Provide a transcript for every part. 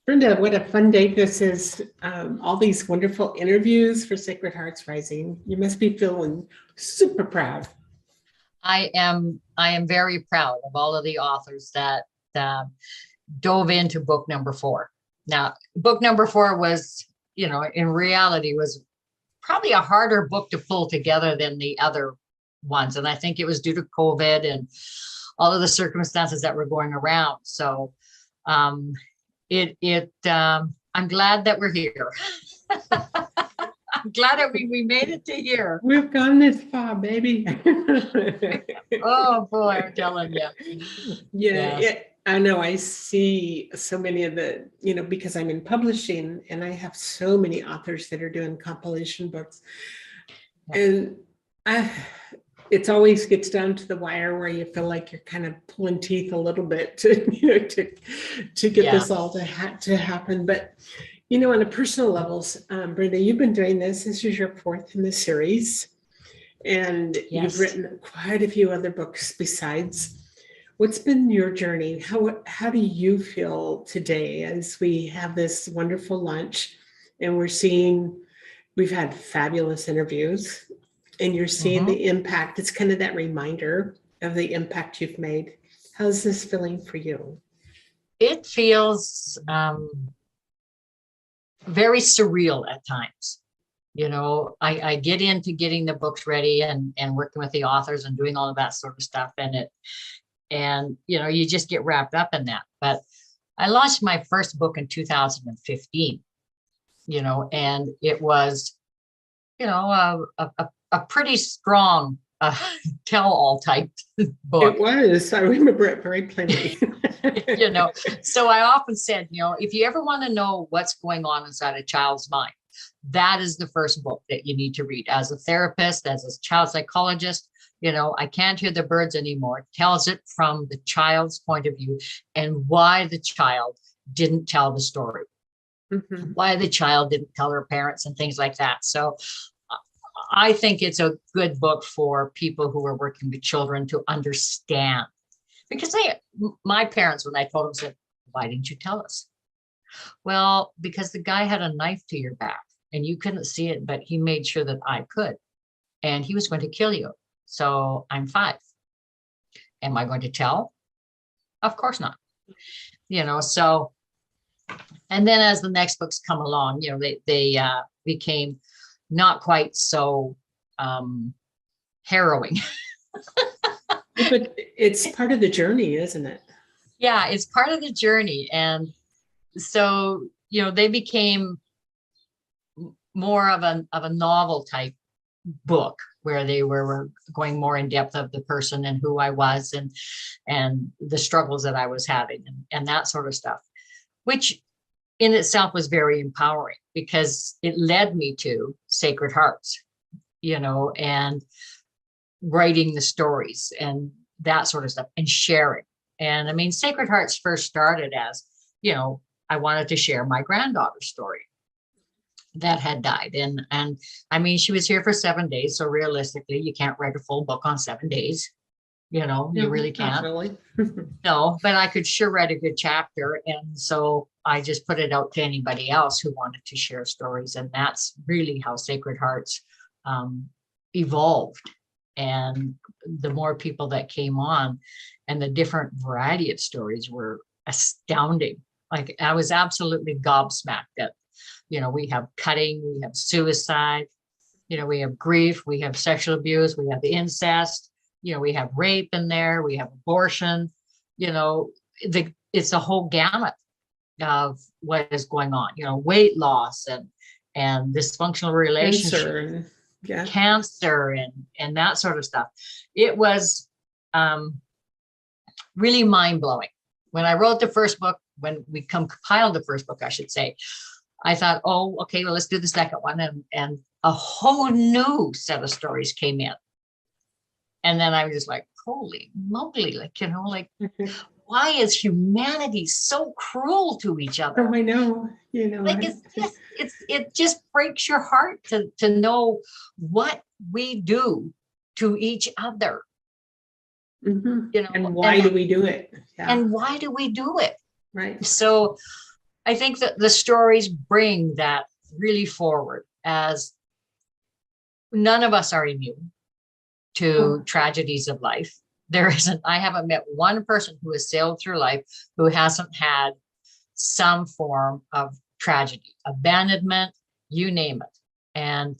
Brenda, what a fun day this is. All these wonderful interviews for Sacred Hearts Rising. You must be feeling super proud. I am very proud of all of the authors that dove into book number 4. Now, book number 4 was, in reality was probably a harder book to pull together than the other ones. And I think it was due to COVID and all of the circumstances that were going around. So I'm glad that we're here. I'm glad that we made it to here. We've gone this far, baby. Oh boy, I'm telling you. Yeah, I know. I see so many of the, because I'm in publishing and I have so many authors that are doing compilation books. And it always gets down to the wire where you feel like you're kind of pulling teeth a little bit to get this all to happen. But, on a personal levels, Brenda, you've been doing this. This is your 4th in the series. And you've written quite a few other books besides. What's been your journey? How do you feel today as we have this wonderful lunch and we've had fabulous interviews and you're seeing the impact? It's kind of that reminder of the impact you've made. How's this feeling for you? It feels very surreal at times. I get into getting the books ready and working with the authors and doing all of that sort of stuff. And you just get wrapped up in that. But I launched my first book in 2015, and it was, a pretty strong tell-all type book. It was. I remember it very plainly. So I often said, if you ever want to know what's going on inside a child's mind, that is the first book that you need to read. As a therapist, as a child psychologist, I can't hear the birds anymore. It tells it from the child's point of view and why the child didn't tell the story, why the child didn't tell her parents and things like that. So I think it's a good book for people who are working with children to understand. Because my parents, when I told them, said, why didn't you tell us? Well, because the guy had a knife to your back and you couldn't see it, but he made sure that I could. And he was going to kill you. So I'm 5. Am I going to tell? Of course not. So, and then as the next books come along, they became not quite so harrowing. But it's part of the journey, isn't it? Yeah, it's part of the journey. And so, they became more of a novel type book where they were going more in depth of the person and who I was and the struggles that I was having and that sort of stuff, which in itself was very empowering because it led me to Sacred Hearts, and writing the stories and that sort of stuff and sharing. And I mean, Sacred Hearts first started as, I wanted to share my granddaughter's story that had died. And I mean, she was here for 7 days. So realistically, you can't write a full book on 7 days. You really can't. Really. No, but I could sure write a good chapter. And so I just put it out to anybody else who wanted to share stories. And that's really how Sacred Hearts evolved. And the more people that came on and the different variety of stories were astounding. Like I was absolutely gobsmacked at, we have cutting, we have suicide, we have grief, we have sexual abuse, we have incest, we have rape in there, we have abortion, it's a whole gamut of what is going on, weight loss and dysfunctional relationships, cancer and that sort of stuff. It was really mind-blowing. When I wrote the first book, when we compiled the first book, I should say, I thought, oh, okay, well, let's do the second one. And a whole new set of stories came in. And then I was just like, holy moly, why is humanity so cruel to each other? Oh, I know. It just breaks your heart to know what we do to each other. And why do we do it? And why do we do it? Right. So I think that the stories bring that really forward, as none of us are immune to tragedies of life. I haven't met one person who has sailed through life who hasn't had some form of tragedy, abandonment, you name it. And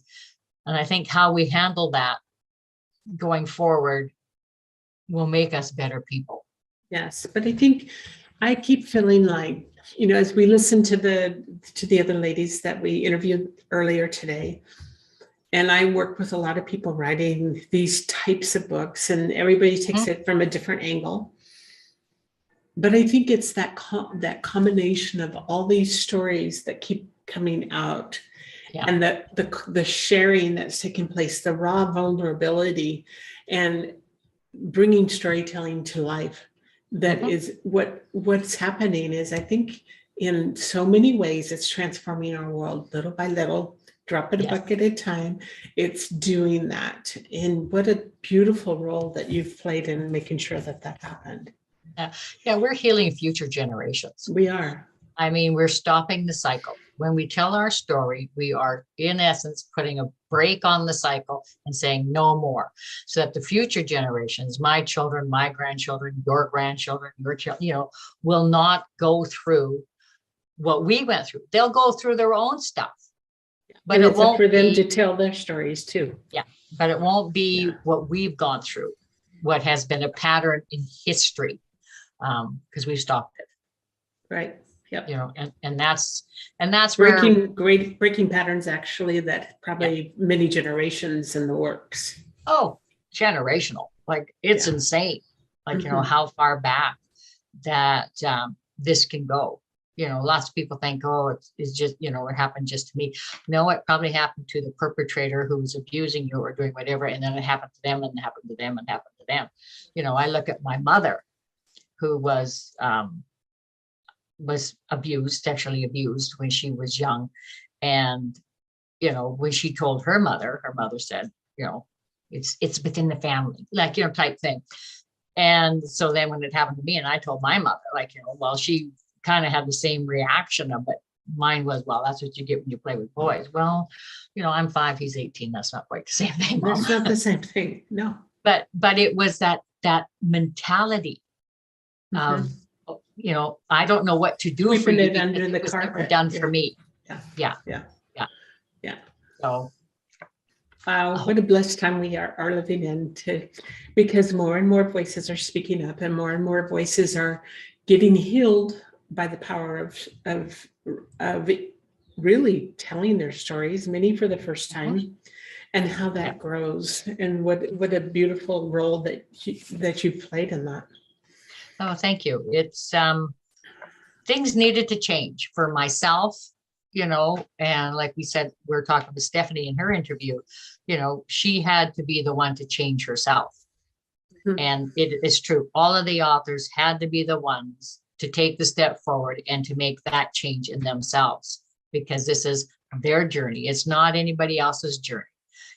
I think how we handle that going forward will make us better people. Yes, but I keep feeling like, as we listen to the other ladies that we interviewed earlier today, and I work with a lot of people writing these types of books, and everybody takes it from a different angle. But I think it's that combination of all these stories that keep coming out, and the sharing that's taking place, the raw vulnerability, and bringing storytelling to life. That is what's happening. Is, I think, in so many ways, it's transforming our world little by little, drop in a bucket at a time. It's doing that. And what a beautiful role that you've played in making sure that happened. Yeah, we're healing future generations. We are. I mean, we're stopping the cycle. When we tell our story, we are, in essence, putting a brake on the cycle and saying no more, so that the future generations, my children, my grandchildren, your grandchildren, your children, will not go through what we went through. They'll go through their own stuff. But it's up for them to tell their stories too. Yeah, but it won't be what we've gone through, what has been a pattern in history, because we've stopped it. Right. Yep. And that's where breaking patterns, actually, that probably many generations in the works. Oh, generational. Like, it's insane. Like, how far back that this can go. Lots of people think, oh, it's just, it happened just to me. No, it probably happened to the perpetrator who was abusing you or doing whatever. And then it happened to them, and it happened to them, and happened to them. I look at my mother, who was abused, sexually abused when she was young. And, when she told her mother said, it's within the family, like, type thing. And so then when it happened to me, and I told my mother, like, well, she kind of had the same reaction of it. Mine was, well, that's what you get when you play with boys. Well, I'm 5, he's 18. That's not quite the same thing, Mom. That's not the same thing. No. But it was that mentality of, I don't know what to do for you. It under the carpet. Never done for me. Yeah. So. Wow, what a blessed time we are living in, because more and more voices are speaking up, and more voices are getting healed by the power of really telling their stories, many for the first time, and how that grows, and what a beautiful role that you've played in that. Oh, thank you. It's things needed to change for myself, and like we said, we're talking with Stephanie in her interview, she had to be the one to change herself. And it is true. All of the authors had to be the ones to take the step forward and to make that change in themselves, because this is their journey. It's not anybody else's journey.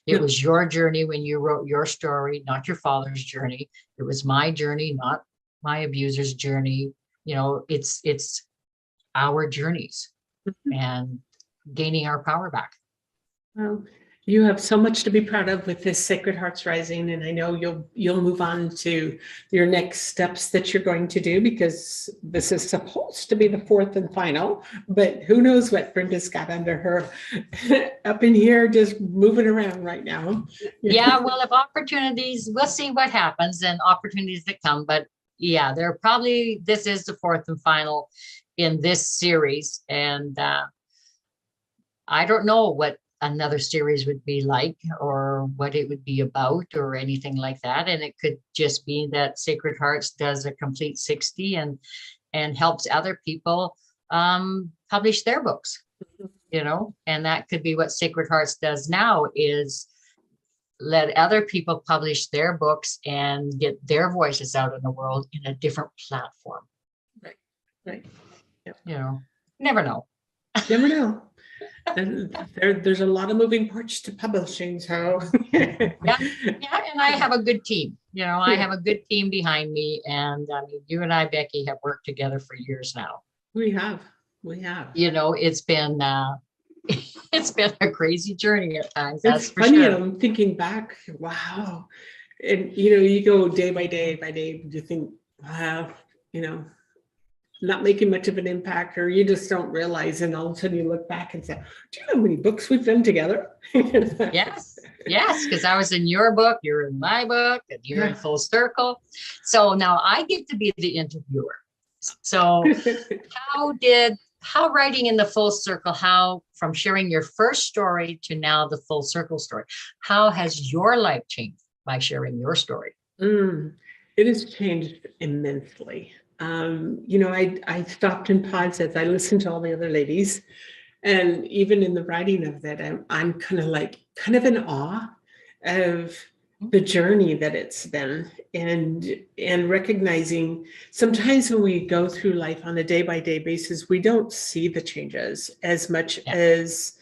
It was your journey when you wrote your story, not your father's journey. It was my journey, not my abuser's journey. It's our journeys and gaining our power back. Well, you have so much to be proud of with this Sacred Hearts Rising, and I know you'll move on to your next steps that you're going to do, because this is supposed to be the 4th and final, but who knows what Brenda's got under her up in here, just moving around right now. Yeah, well, if opportunities, we'll see what happens and opportunities that come, but yeah, this is the 4th and final in this series, and I don't know what another series would be like, or what it would be about, or anything like that. And it could just be that Sacred Hearts does a complete 60 and helps other people publish their books, and that could be what Sacred Hearts does now, is let other people publish their books and get their voices out in the world in a different platform. Right. Yep. Never know. Never know. And there's a lot of moving parts to publishing, so yeah, and I have a good team. I have a good team behind me, and I mean, you and I, Becky, have worked together for years now. We have. We have. It's been it's been a crazy journey at times. That's It's for funny. sure. I'm thinking back. Wow. And you go day by day by day. You think, wow, you know, not making much of an impact, or you just don't realize, and all of a sudden you look back and say, do you know how many books we've done together? Yes, because I was in your book, you're in my book, and you're in Yeah. Full Circle. So now I get to be the interviewer. So how writing in the Full Circle, how from sharing your first story to now the Full Circle story, how has your life changed by sharing your story? It has changed immensely. I stopped and paused as I listened to all the other ladies. And even in the writing of that, I'm kind of in awe of the journey that it's been, and recognizing sometimes when we go through life on a day by day basis, we don't see the changes as much as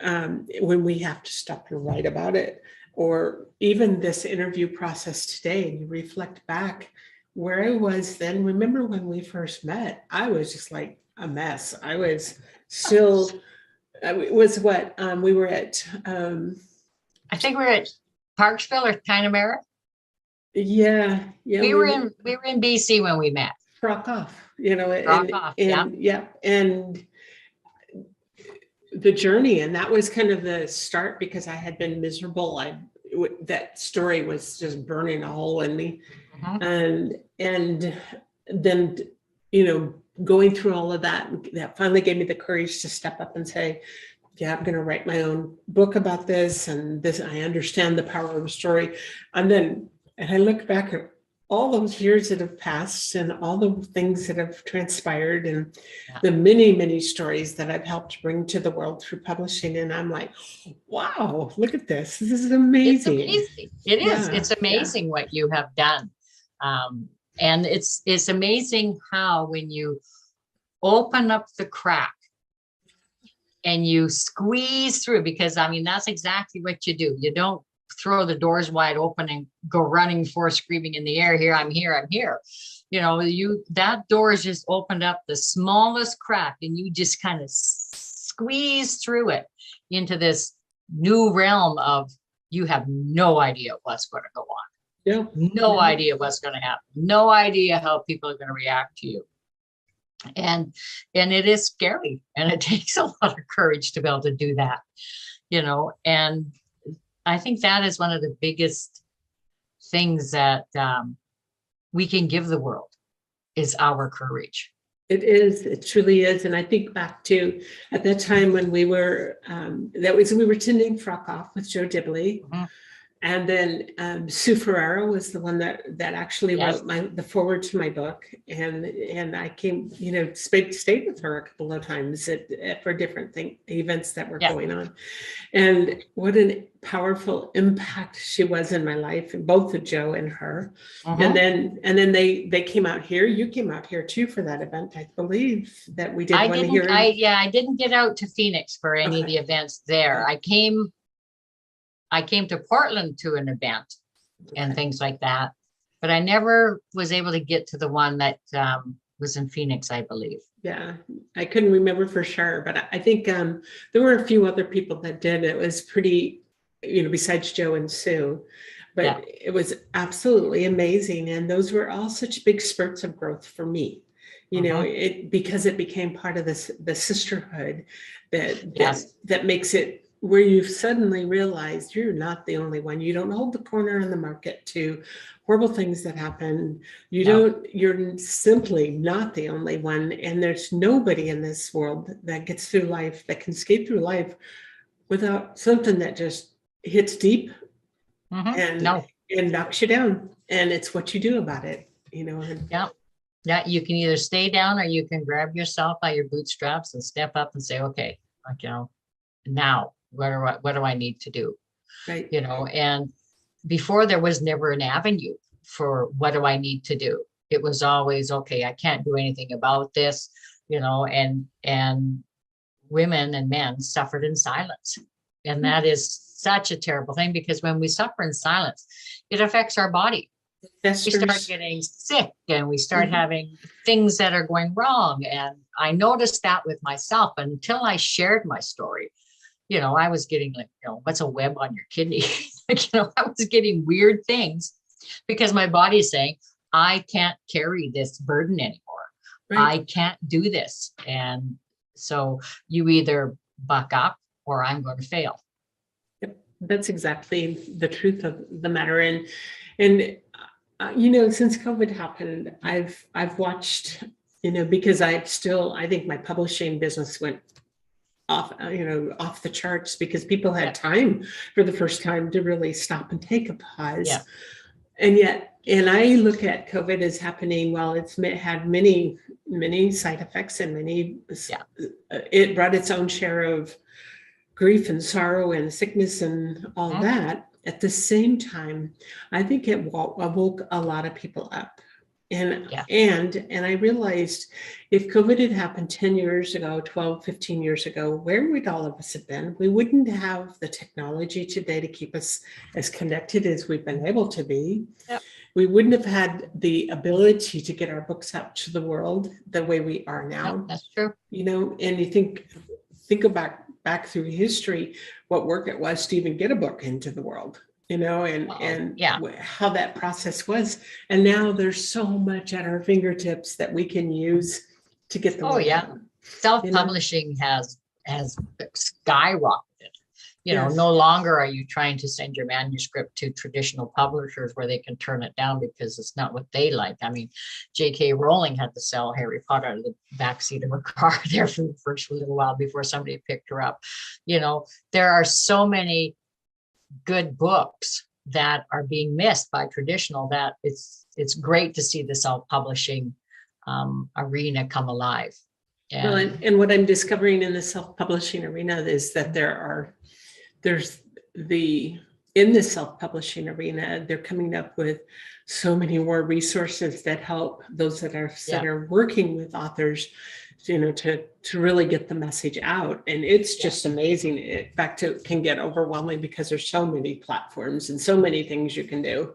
when we have to stop and write about it. Or even this interview process today, and you reflect back where I was then. Remember when we first met, I was just like a mess. I was still, it was what we were at. I think we're at Parksville or Tinamera. Yeah. We were in BC when we met. Frock off, and the journey, and that was kind of the start, because I had been miserable. That story was just burning a hole in me. And then going through all of that finally gave me the courage to step up and say, yeah, I'm going to write my own book about this, and this, I understand the power of a story. And I look back at all those years that have passed and all the things that have transpired, and the many, many stories that I've helped bring to the world through publishing. And I'm like, wow, look at this. This is amazing. It's amazing. It is. It's amazing what you have done. And it's amazing how when you open up the crack and you squeeze through, because that's exactly what you do. You don't throw the doors wide open and go running for screaming in the air, here, I'm here. That door is just opened up the smallest crack, and you just kind of squeeze through it into this new realm of, you have no idea what's going to go on. No idea what's going to happen. No idea how people are going to react to you. And it is scary, and it takes a lot of courage to be able to do that, and I think that is one of the biggest things that we can give the world, is our courage. It is. It truly is. And I think back to at that time when we were attending Frock Off with Joe Dibley. And then Sue Ferraro was the one that actually wrote the foreword to my book, and I came, stayed with her a couple of times for different events that were going on, and what a powerful impact she was in my life, and both of Joe and her. And then they came out here. You came out here too for that event, I believe, that we did one here. I didn't get out to Phoenix for any of the events there. I came to Portland to an event and things like that, but I never was able to get to the one that was in Phoenix, I believe. Yeah, I couldn't remember for sure, but I think there were a few other people that did. It was pretty, besides Joe and Sue, but it was absolutely amazing. And those were all such big spurts of growth for me, because it became part of the sisterhood that makes it, where you suddenly realize you're not the only one. You don't hold the corner in the market to horrible things that happen. You're simply not the only one. And there's nobody in this world that gets through life, that can skate through life without something that just hits deep and knocks you down. And it's what you do about it, Yeah, you can either stay down, or you can grab yourself by your bootstraps and step up and say, okay, now, what do I need to do? Right. And before, there was never an avenue for what do I need to do. It was always, okay, I can't do anything about this, and women and men suffered in silence. And that is such a terrible thing, because when we suffer in silence, it affects our body. we start getting sick and we start having things that are going wrong. And I noticed that with myself until I shared my story. I was getting like, what's a web on your kidney? I was getting weird things because my body is saying, I can't carry this burden anymore. Right. I can't do this. And so you either buck up or I'm going to fail. Yep. That's exactly the truth of the matter. And since COVID happened, I've watched, because I think my publishing business went off the charts because people had time for the first time to really stop and take a pause. Yeah. And I look at COVID as happening, while it's had many, many side effects and it brought its own share of grief and sorrow and sickness and all that. At the same time, I think it woke a lot of people up. And I realized if COVID had happened 10 years ago, 12, 15 years ago, where would all of us have been? We wouldn't have the technology today to keep us as connected as we've been able to be. Yep. We wouldn't have had the ability to get our books out to the world the way we are now. Yep, that's true. And you think about back through history, what work it was to even get a book into the world. How that process was. And now there's so much at our fingertips that we can use to get the word out. Self-publishing has skyrocketed. No longer are you trying to send your manuscript to traditional publishers where they can turn it down because it's not what they like. I mean, J.K. Rowling had to sell Harry Potter out of the backseat of her car there for the first little while before somebody picked her up. There are so many good books that are being missed by traditional that it's great to see the self-publishing arena come alive. And what I'm discovering in the self-publishing arena is that in the self-publishing arena, they're coming up with so many more resources that help those that are working with authors, to really get the message out. And it's just amazing. In fact, it can get overwhelming because there's so many platforms and so many things you can do,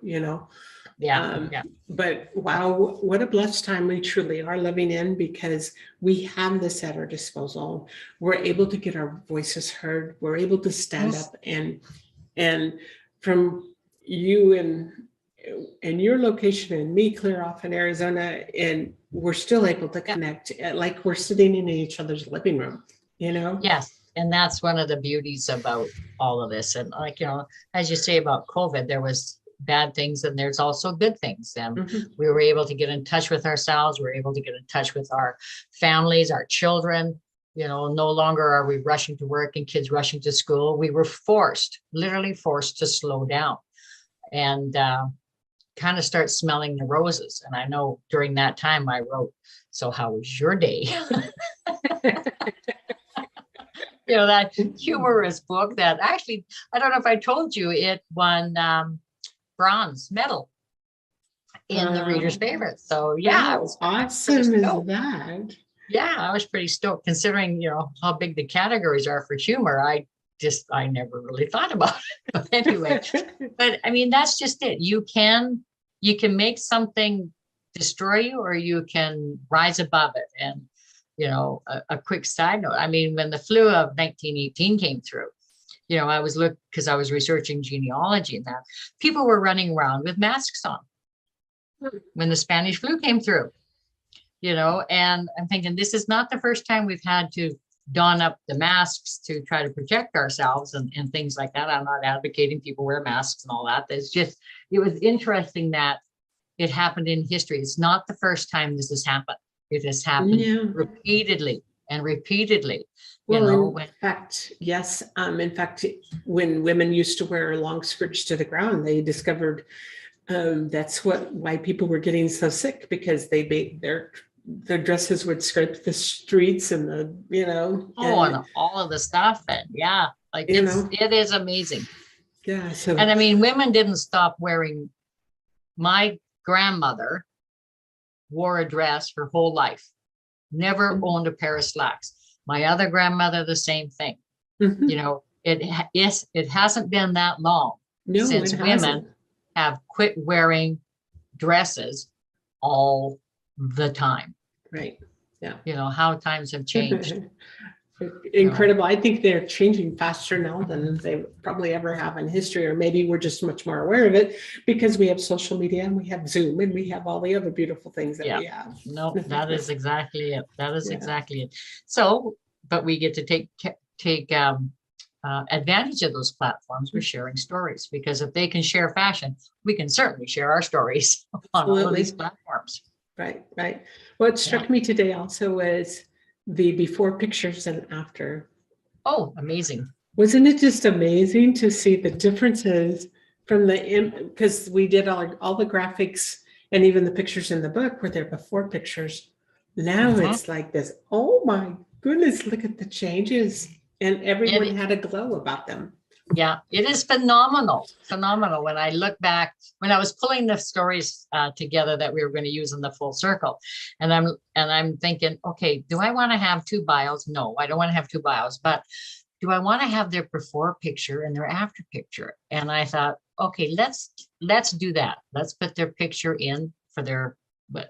But wow, what a blessed time we truly are living in, because we have this at our disposal. We're able to get our voices heard. We're able to stand up and from you and your location and me clear off in Arizona, and we're still able to connect like we're sitting in each other's living room, Yes. And that's one of the beauties about all of this. And as you say about COVID, there was bad things and there's also good things. And we were able to get in touch with ourselves. We were able to get in touch with our families, our children. No longer are we rushing to work and kids rushing to school. We were literally forced to slow down and kind of start smelling the roses. And I know during that time I wrote, "So how was your day?" That humorous book that actually, I don't know if I told you, it won bronze medal in the reader's favorite. So I was awesome. Is that? Yeah, I was pretty stoked considering, how big the categories are for humor. I never really thought about it. But anyway, but I mean, that's just it. You can make something destroy you, or you can rise above it. And, a quick side note, I mean, when the flu of 1918 came through, I was because I was researching genealogy and that people were running around with masks on when the Spanish flu came through, and I'm thinking, this is not the first time we've had to don up the masks to try to protect ourselves and things like that. I'm not advocating people wear masks and all that. It was interesting that it happened in history. It's not the first time this has happened. It has happened repeatedly and repeatedly. Well, in fact, yes. In fact, when women used to wear long skirts to the ground, they discovered that's why people were getting so sick, because their dresses would scrape the streets and and all of the stuff. And it is amazing. Yeah. So, and I mean, women didn't stop wearing. My grandmother wore a dress her whole life, never owned a pair of slacks. My other grandmother, the same thing. It hasn't been that long since women have quit wearing dresses all the time. Right. Yeah. You know, how times have changed. Incredible. I think they're changing faster now than they probably ever have in history, or maybe we're just much more aware of it because we have social media and we have Zoom and we have all the other beautiful things that we have. No, that is exactly it. That is Yeah. exactly it. So, but we get to take advantage of those platforms with sharing stories, because if they can share fashion, we can certainly share our stories on all of these platforms. Right, right. What struck me today also was the before pictures and after. Oh, amazing. Wasn't it just amazing to see the differences from because we did all the graphics and even the pictures in the book were their before pictures. Now it's like this, oh my goodness, look at the changes. And everyone had a glow about them. Yeah, it is phenomenal. Phenomenal. When I look back, when I was pulling the stories together that we were going to use in the full circle, and I'm thinking, okay, do I want to have two bios? No, I don't want to have two bios, but do I want to have their before picture and their after picture? And I thought, okay, let's do that. Let's put their picture in for their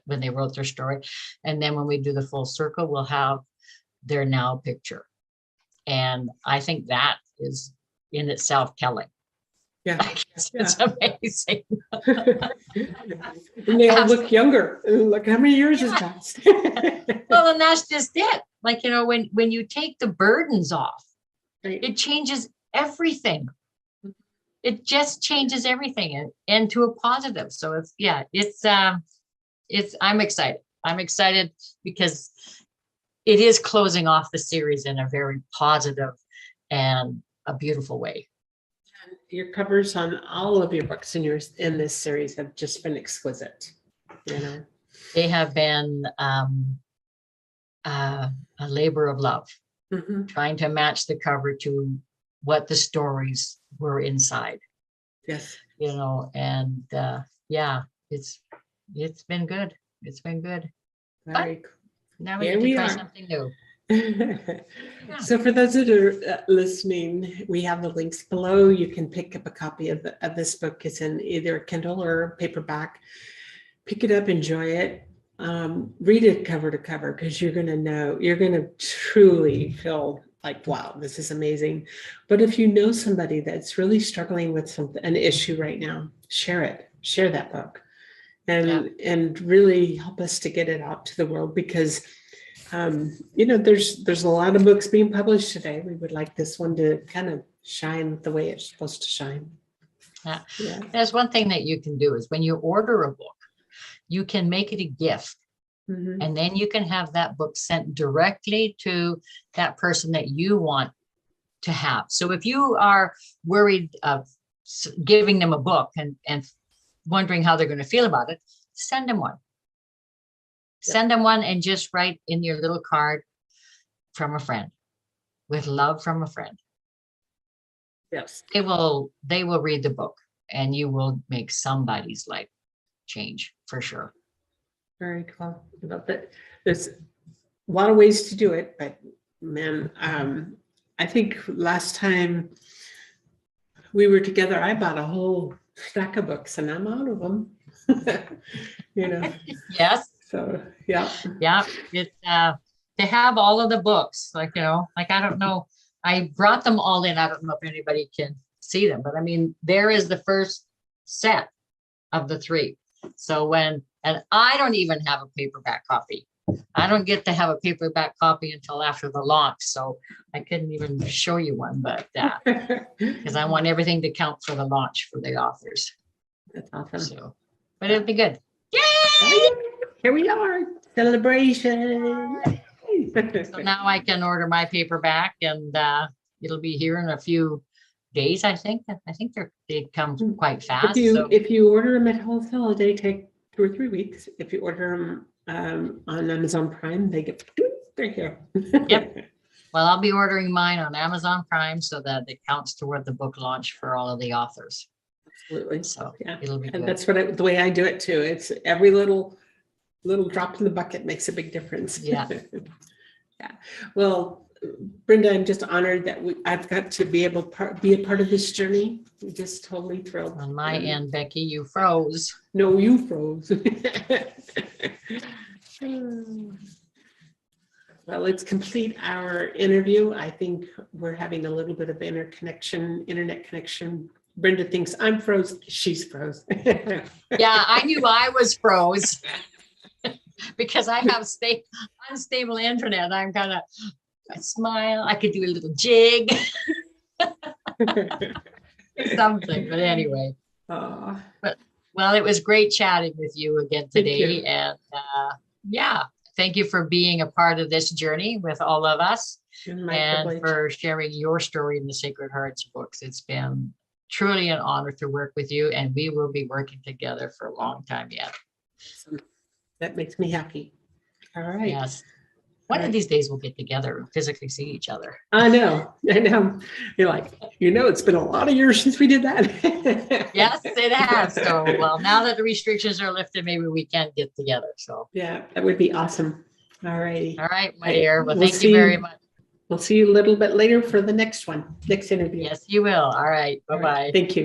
when they wrote their story, and then when we do the full circle, we'll have their now picture. And I think that is in itself telling. Yeah, it's amazing. And they all look younger. Look how many years has passed. Well, and that's just it. Like, you know, when you take the burdens off, right. It changes everything. It just changes everything and to a positive. So I'm excited. I'm excited because it is closing off the series in a very positive and a beautiful way. And your covers on all of your books in this series have just been exquisite. You know, they have been a labor of love, trying to match the cover to what the stories were inside. Yes, you know, and it's been good. It's been good. Very cool. Now we get to try something new. So for those that are listening, we have the links below. You can pick up a copy of this book. It's in either a Kindle or paperback. Pick it up, enjoy it. Read it cover to cover, because you're going to truly feel like, wow, this is amazing. But if you know somebody that's really struggling with an issue right now, share that book and really help us to get it out to the world, because there's a lot of books being published today. We would like this one to kind of shine the way it's supposed to shine. Yeah. There's one thing that you can do is when you order a book, you can make it a gift. And then you can have that book sent directly to that person that you want to have. So if you are worried of giving them a book and wondering how they're going to feel about it, send them one. Send them one and just write in your little card, from a friend, with love from a friend. Yes. They will read the book and you will make somebody's life change for sure. Very cool. There's a lot of ways to do it, but man, I think last time we were together, I bought a whole stack of books and I'm out of them. Yes. So yeah. It's they have all of the books, like I don't know. I brought them all in. I don't know if anybody can see them, but I mean, there is the first set of the 3. So and I don't even have a paperback copy. I don't get to have a paperback copy until after the launch. So I couldn't even show you one, but because I want everything to count for the launch for the authors. That's awesome. So, but it'll be good. Yay! Here we are. Celebration. So now I can order my paperback and it'll be here in a few days, I think. I think they come quite fast. If you order them at wholesale, they take 2 or 3 weeks. If you order them on Amazon Prime, they're here. Yep. Well, I'll be ordering mine on Amazon Prime so that it counts toward the book launch for all of the authors. Absolutely. So yeah, it'll be and good. that's the way I do it too. It's every little drop in the bucket makes a big difference. Yeah. Yeah. Well, Brenda, I'm just honored that I've got to be able to be a part of this journey. I'm just totally thrilled. On my end, Becky, you froze. No, you froze. Well, let's complete our interview. I think we're having a little bit of internet connection. Brenda thinks I'm froze. She's froze. Yeah, I knew I was froze because I have unstable internet. I'm kind of, I smile. I could do a little jig, something. But anyway, well, it was great chatting with you again today. And yeah, thank you for being a part of this journey with all of us and for sharing your story in the Sacred Hearts books. It's been truly an honor to work with you, and we will be working together for a long time yet. That makes me happy. All right. Yes. One of these days we'll get together and physically see each other. I know. You're like, it's been a lot of years since we did that. Yes, it has. So, well, now that the restrictions are lifted, maybe we can get together. So, yeah, that would be awesome. All righty. All right, my dear. Well, thank you very much. We'll see you a little bit later for the next interview. Yes, you will. All right. Bye-bye. Thank you.